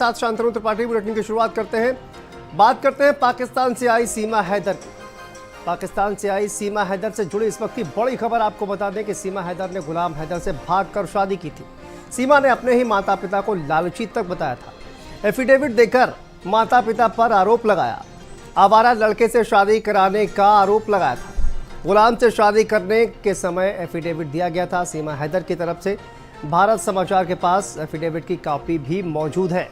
साथ शांतनु त्रिपाठी बुलेटिन की शुरुआत करते हैं। बात करते हैं पाकिस्तान से आई सीमा हैदर की। पाकिस्तान से आई सीमा हैदर से जुड़ी इस वक्त की बड़ी खबर आपको बता दें कि सीमा हैदर ने गुलाम हैदर से भागकर शादी की थी। सीमा ने अपने ही माता पिता को लालची तक बताया था। एफिडेविट देकर माता पिता पर आरोप लगाया। आवारा लड़के से शादी कराने का आरोप लगाया था। गुलाम से शादी करने के समय एफिडेविट दिया गया था। सीमा हैदर की तरफ से भारत समाचार के पास एफिडेविट की कॉपी भी मौजूद है।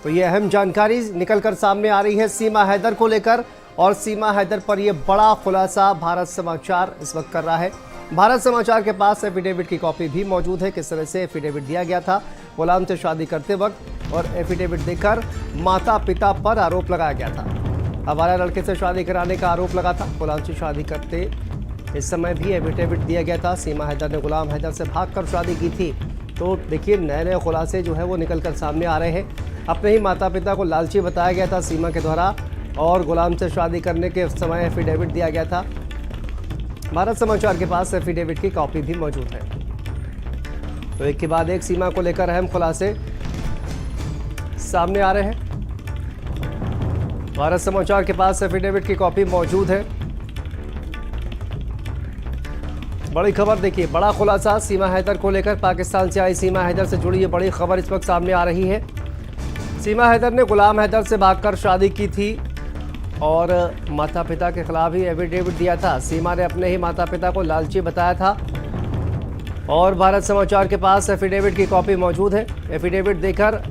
तो ये अहम जानकारी निकलकर सामने आ रही है सीमा हैदर को लेकर, और सीमा हैदर पर यह बड़ा खुलासा भारत समाचार इस वक्त कर रहा है। भारत समाचार के पास एफिडेविट की कॉपी भी मौजूद है, किस तरह से एफिडेविट दिया गया था गुलाम से शादी करते वक्त, और एफिडेविट देकर माता पिता पर आरोप लगाया गया था। आवारा लड़के से शादी कराने का आरोप लगा था। गुलाम से शादी करते इस समय भी एफिडेविट दिया गया था। सीमा हैदर ने गुलाम हैदर से भागकर शादी की थी। तो देखिए, नए नए खुलासे जो है वो निकलकर सामने आ रहे हैं। अपने ही माता पिता को लालची बताया गया था सीमा के द्वारा, और गुलाम से शादी करने के समय एफिडेविट दिया गया था। भारत समाचार के पास एफिडेविट की कॉपी भी मौजूद है। तो एक के बाद एक सीमा को लेकर अहम खुलासे सामने आ रहे हैं। भारत समाचार के पास एफिडेविट की कॉपी मौजूद है। बड़ी खबर देखिए, बड़ा खुलासा सीमा हैदर को लेकर। पाकिस्तान से आई सीमा हैदर से जुड़ी ये बड़ी खबर इस वक्त सामने आ रही है। सीमा हैदर ने गुलाम हैदर से भागकर शादी की थी और माता पिता के खिलाफ ही एफिडेविट दिया था। सीमा ने अपने ही माता पिता को लालची बताया था, और भारत समाचार के पास एफिडेविट की कॉपी मौजूद है। एफिडेविट देकर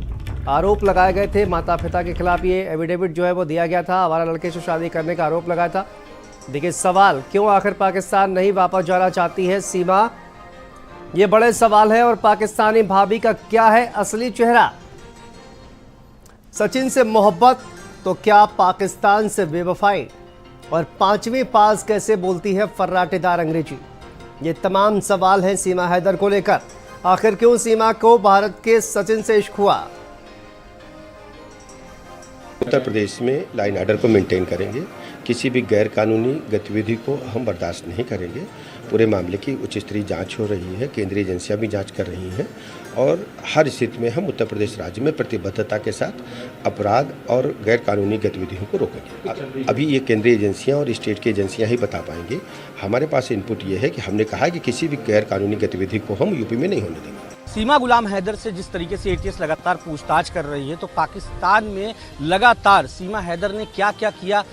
आरोप लगाए गए थे माता पिता के खिलाफ। ये एफिडेविट जो है वो दिया गया था। आवारा लड़के से शादी करने का आरोप लगाया था। देखिए, सवाल, क्यों आखिर पाकिस्तान नहीं वापस जाना चाहती है सीमा? ये बड़े सवाल है। और पाकिस्तानी भाभी का क्या है असली चेहरा? सचिन से मोहब्बत तो क्या पाकिस्तान से बेवफाई? और 5वीं पास कैसे बोलती है फर्राटेदार अंग्रेजी? ये तमाम सवाल हैं सीमा हैदर को लेकर। आखिर क्यों सीमा को भारत के सचिन से इश्क हुआ? उत्तर प्रदेश में लाइन ऑर्डर को मेंटेन करेंगे। किसी भी गैर कानूनी गतिविधि को हम बर्दाश्त नहीं करेंगे। पूरे मामले की उच्च स्तरीय जांच हो रही है, केंद्रीय एजेंसियां भी जांच कर रही हैं, और हर स्थिति में हम उत्तर प्रदेश राज्य में प्रतिबद्धता के साथ अपराध और गैर कानूनी गतिविधियों को रोकेंगे। अभी ये केंद्रीय एजेंसियां और स्टेट की एजेंसियां ही बता पाएंगे। हमारे पास इनपुट ये है कि हमने कहा कि किसी भी गैर कानूनी गतिविधि को हम यूपी में नहीं होने देंगे। सीमा गुलाम हैदर से जिस तरीके से एटीएस लगातार पूछताछ कर रही है, तो पाकिस्तान में लगातार सीमा हैदर ने क्या क्या किया,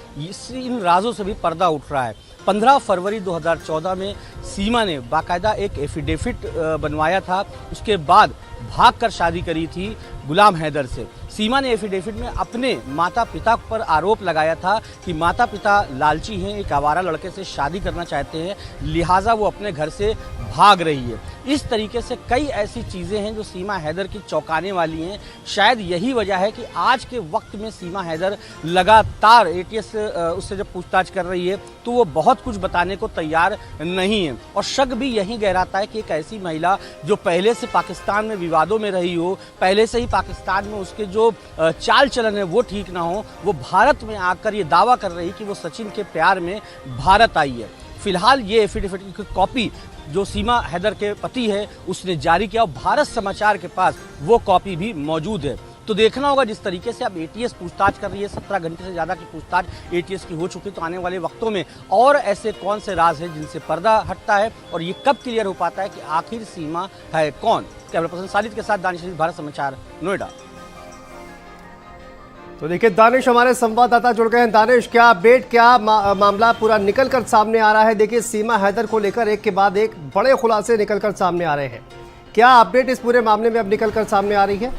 इन राजों से भी पर्दा उठ रहा है। 15 फरवरी 2014 में सीमा ने बाकायदा एक एफिडेविट बनवाया था। उसके बाद भागकर शादी करी थी गुलाम हैदर से। सीमा ने एफिडेविट में अपने माता पिता पर आरोप लगाया था कि माता पिता लालची हैं, एक आवारा लड़के से शादी करना चाहते हैं, लिहाजा वो अपने घर से भाग रही है। इस तरीके से कई ऐसी चीज़ें हैं जो सीमा हैदर की चौंकाने वाली हैं। शायद यही वजह है कि आज के वक्त में सीमा हैदर लगातार एटीएस उससे जब पूछताछ कर रही है तो वो बहुत कुछ बताने को तैयार नहीं है। और शक भी यही गहराता है कि एक ऐसी महिला जो पहले से पाकिस्तान में विवादों में रही हो, पहले से ही पाकिस्तान में उसके जो चाल चलन है वो ठीक ना हो, वो भारत में आकर ये दावा कर रही कि वो सचिन के प्यार में भारत आई है। फिलहाल ये एफिडेविट की कॉपी जो सीमा हैदर के पति है उसने जारी किया, और भारत समाचार के पास वो कॉपी भी मौजूद है। तो देखना होगा जिस तरीके से अब एटीएस पूछताछ कर रही है, 17 घंटे से ज़्यादा की पूछताछ एटीएस की हो चुकी, तो आने वाले वक्तों में और ऐसे कौन से राज हैं जिनसे पर्दा हटता है, और ये कब क्लियर हो पाता है कि आखिर सीमा है कौन। कैमरा पर्सन सालिद के साथ दानिश, भारत समाचार, नोएडा। तो देखिए, दानिश हमारे संवाददाता जुड़ गए हैं। दानिश, क्या अपडेट, क्या मामला पूरा निकल कर सामने आ रहा है? देखिए, सीमा हैदर को लेकर एक के बाद एक बड़े खुलासे निकल कर सामने आ रहे हैं। क्या अपडेट इस पूरे मामले में अब निकल कर सामने आ रही है?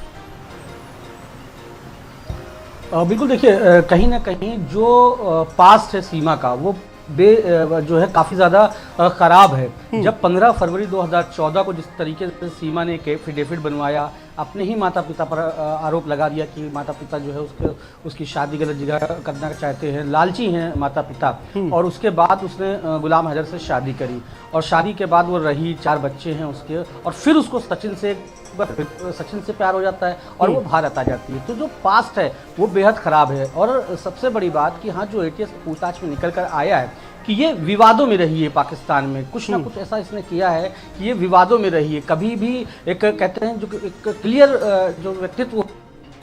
बिल्कुल, देखिए, कहीं ना कहीं जो पास्ट है सीमा का वो जो है काफ़ी ज़्यादा ख़राब है। जब 15 फरवरी 2014 को जिस तरीके से सीमा ने एक एफिडेविट बनवाया, अपने ही माता पिता पर आरोप लगा दिया कि माता पिता जो है उसकी शादी गलत जगह करना चाहते हैं, लालची हैं माता पिता, और उसके बाद उसने गुलाम हैदर से शादी करी, और शादी के बाद वो रही, 4 बच्चे हैं उसके, और फिर उसको सचिन से प्यार हो जाता है और वो भारत आ जाती है। तो जो पास्ट है वो बेहद ख़राब है। और सबसे बड़ी बात कि हाँ, जो एटीएस पूछताछ में निकल कर आया है कि ये विवादों में रही है पाकिस्तान में, कुछ ना कुछ ऐसा इसने किया है कि ये विवादों में रही है। कभी भी एक कहते हैं जो एक क्लियर जो व्यक्तित्व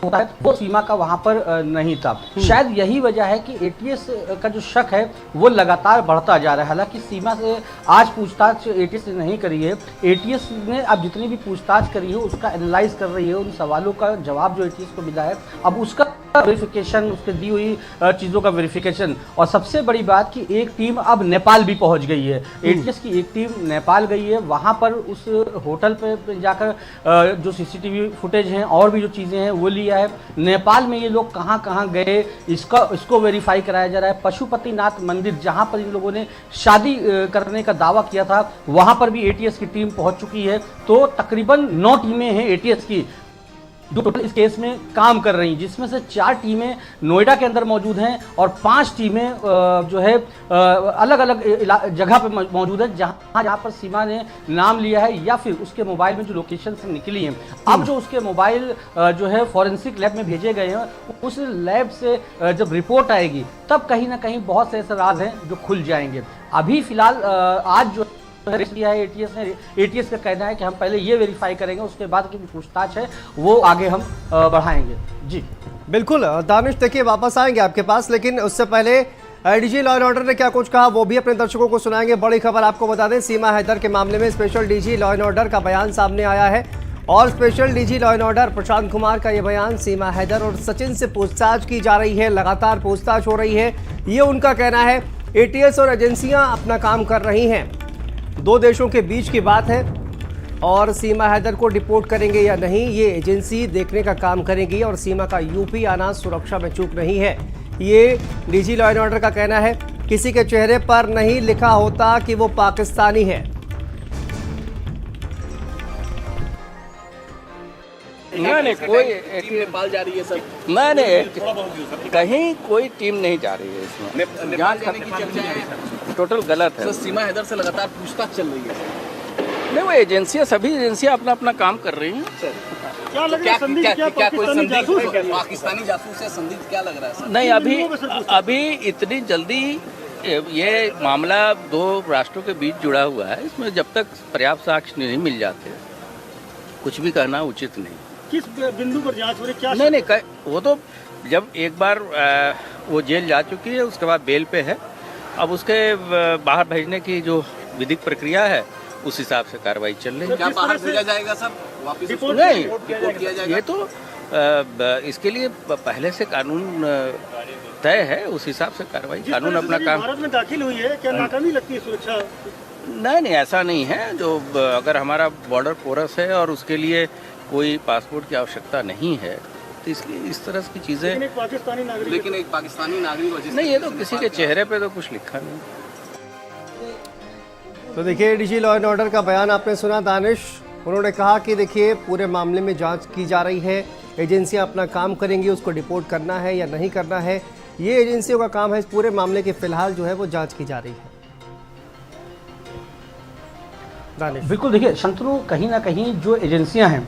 होता है वो सीमा का वहां पर नहीं था। शायद यही वजह है कि एटीएस का जो शक है वो लगातार बढ़ता जा रहा है। हालांकि सीमा से आज पूछताछ एटीएस ने नहीं करी है। एटीएस ने अब जितनी भी पूछताछ करी है उसका एनालाइज कर रही है, उन सवालों का जवाब जो एटीएस को मिला है अब उसका वेरिफिकेशन, उसके दी हुई चीज़ों का वेरिफिकेशन। और सबसे बड़ी बात कि एक टीम अब नेपाल भी पहुंच गई है। एटीएस की एक टीम नेपाल गई है, वहां पर उस होटल पे जाकर जो सीसीटीवी फुटेज हैं और भी जो चीज़ें हैं वो लिया है। नेपाल में ये लोग कहां कहां गए इसको वेरीफाई कराया जा रहा है। पशुपतिनाथ मंदिर जहां पर इन लोगों ने शादी करने का दावा किया था वहां पर भी एटीएस की टीम पहुंच चुकी है। तो तकरीबन 9 टीमें हैं एटीएस की जो टोटल इस केस में काम कर रही हैं, जिसमें से 4 टीमें नोएडा के अंदर मौजूद हैं और 5 टीमें जो है अलग अलग जगह पे मौजूद है जहां पर सीमा ने नाम लिया है या फिर उसके मोबाइल में जो लोकेशन से निकली है। अब जो उसके मोबाइल जो है फॉरेंसिक लैब में भेजे गए हैं, उस लैब से जब रिपोर्ट आएगी तब कहीं ना कहीं बहुत से ऐसे राज हैं जो खुल जाएंगे। अभी फिलहाल आज जो किया है एटीएस ने, एटीएस का कहना है कि हम पहले ये वेरीफाई करेंगे, उसके बाद की पूछताछ है वो आगे हम बढ़ाएंगे। जी बिल्कुल दानिश, देखिए वापस आएंगे आपके पास, लेकिन उससे पहले डीजी लॉ एंड ऑर्डर ने क्या कुछ कहा वो भी अपने दर्शकों को सुनाएंगे। बड़ी खबर आपको बता दें, सीमा हैदर के मामले में special DG law and order का बयान सामने आया है और special DG law and order Prashant Kumar का ये बयान, सीमा हैदर और सचिन से पूछताछ की जा रही है, लगातार पूछताछ हो रही है, ये उनका कहना है। एटीएस और एजेंसियां अपना काम कर रही हैं, 2 देशों के बीच की बात है और सीमा हैदर को डिपोर्ट करेंगे या नहीं ये एजेंसी देखने का काम करेगी और सीमा का यूपी आना सुरक्षा में चूक नहीं है, ये डीजी लॉ एंड ऑर्डर का कहना है। किसी के चेहरे पर नहीं लिखा होता कि वो पाकिस्तानी है। नहीं कोई टीम नेपाल जा रही है सर। नहीं कहीं कोई टीम नहीं जा रही है इसमें। नेपाल जाने की चर्चा है, टोटल गलत है। सर सीमा हैदर से लगातार पूछताछ चल रही है। नहीं वो एजेंसियां, सभी एजेंसियां अपना अपना काम कर रही हैं। क्या लग रहा है संदिग्ध, क्या कोई संदिग्ध पाकिस्तानी जासूस है? संदिग्ध क्या लग रहा है सर? नहीं अभी इतनी जल्दी ये मामला 2 राष्ट्रों के बीच जुड़ा हुआ है, इसमें जब तक पर्याप्त साक्ष्य नहीं मिल जाते कुछ भी कहना उचित नहीं। किस बिंदु पर जांच हो रही, क्या? नहीं वो तो जब एक बार वो जेल जा चुकी है उसके बाद बेल पे है, अब उसके बाहर भेजने की जो विधिक प्रक्रिया है उस हिसाब से कार्रवाई चल रही है। क्या बाहर भेजा जाएगा सर? वापस नहीं रिपोर्ट किया जाएगा? ये तो इसके लिए पहले से कानून तय है, उस हिसाब से कार्रवाई, कानून अपना काम। भारत में दाखिल हुई है, क्या नाकामी लगती है सुरक्षा? नहीं ऐसा नहीं है। जो अगर हमारा बॉर्डर पोरस है और उसके लिए कोई पासपोर्ट की आवश्यकता नहीं है तो इसलिए इस तरह की चीजें। लेकिन एक पाकिस्तानी नागरिक नहीं, ये तो किसी के चेहरे पे तो कुछ लिखा नहीं। तो देखिए डीजी लॉ एंड ऑर्डर का बयान आपने सुना दानिश, उन्होंने कहा कि देखिए पूरे मामले में जांच की जा रही है, एजेंसियां अपना काम करेंगी, उसको डिपोर्ट करना है या नहीं करना है ये एजेंसियों का काम है। इस पूरे मामले की फिलहाल जो है वो जांच की जा रही है। दानिश बिल्कुल, देखिए शंतनु, कहीं ना कहीं जो एजेंसियां हैं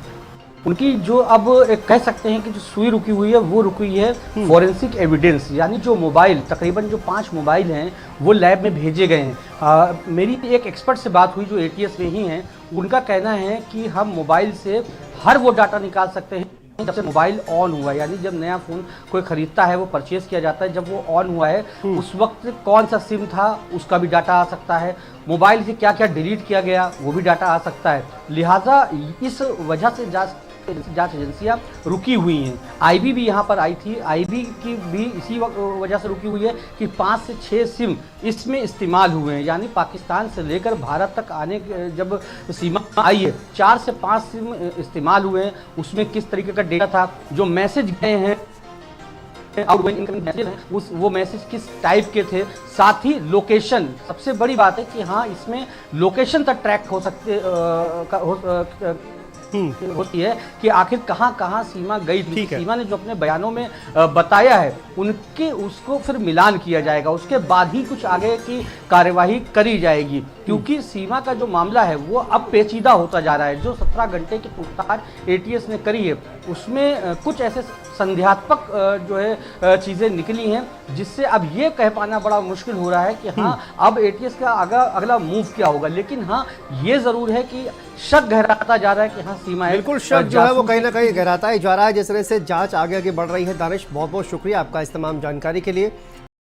उनकी जो अब एक कह सकते हैं कि जो सुई रुकी हुई है वो रुकी हुई है फॉरेंसिक एविडेंस, यानी जो मोबाइल, तकरीबन जो 5 मोबाइल हैं वो लैब में भेजे गए हैं। मेरी एक एक्सपर्ट से बात हुई जो एटीएस में ही हैं, उनका कहना है कि हम मोबाइल से हर वो डाटा निकाल सकते हैं जब से मोबाइल ऑन हुआ है, यानी जब नया फ़ोन कोई ख़रीदता है वो परचेज़ किया जाता है, जब वो ऑन हुआ है उस वक्त कौन सा सिम था उसका भी डाटा आ सकता है, मोबाइल से क्या क्या डिलीट किया गया वो भी डाटा आ सकता है। लिहाजा इस वजह से जांच एजेंसियां रुकी हुई हैं। आईबी भी यहाँ पर आई थी, आईबी की भी इसी वजह से रुकी हुई है कि 5 से 6 सिम इसमें इस्तेमाल हुए हैं, यानी पाकिस्तान से लेकर भारत तक आने जब सीमा आई है 4 से 5 सिम इस्तेमाल हुए हैं। उसमें किस तरीके का डेटा था, जो मैसेज गए हैं आउटगोइंग इनकमिंग मैसेज हैं वो मैसेज किस टाइप के थे, साथ ही लोकेशन, सबसे बड़ी बात है कि हाँ इसमें लोकेशन तक ट्रैक हो सकते होती है कि आखिर कहाँ कहाँ सीमा गई थी। सीमा ने जो अपने बयानों में बताया है उनके उसको फिर मिलान किया जाएगा, उसके बाद ही कुछ आगे की कार्यवाही करी जाएगी। क्योंकि सीमा का जो मामला है वो अब पेचीदा होता जा रहा है। जो 17 घंटे की पूछताछ एटीएस ने करी है उसमें कुछ ऐसे संदेहात्मक जो है चीज़ें निकली हैं जिससे अब ये कह पाना बड़ा मुश्किल हो रहा है कि हाँ अब एटीएस का अगला मूव क्या होगा। लेकिन हाँ ये ज़रूर है कि शक गहराता जा रहा है कि हाँ सीमा बिल्कुल शक जो है वो कहीं ना कहीं गहराता ही जा रहा है जिस तरह से जांच आगे आगे बढ़ रही है। दानिश, बहुत बहुत शुक्रिया आपका इस तमाम जानकारी के लिए।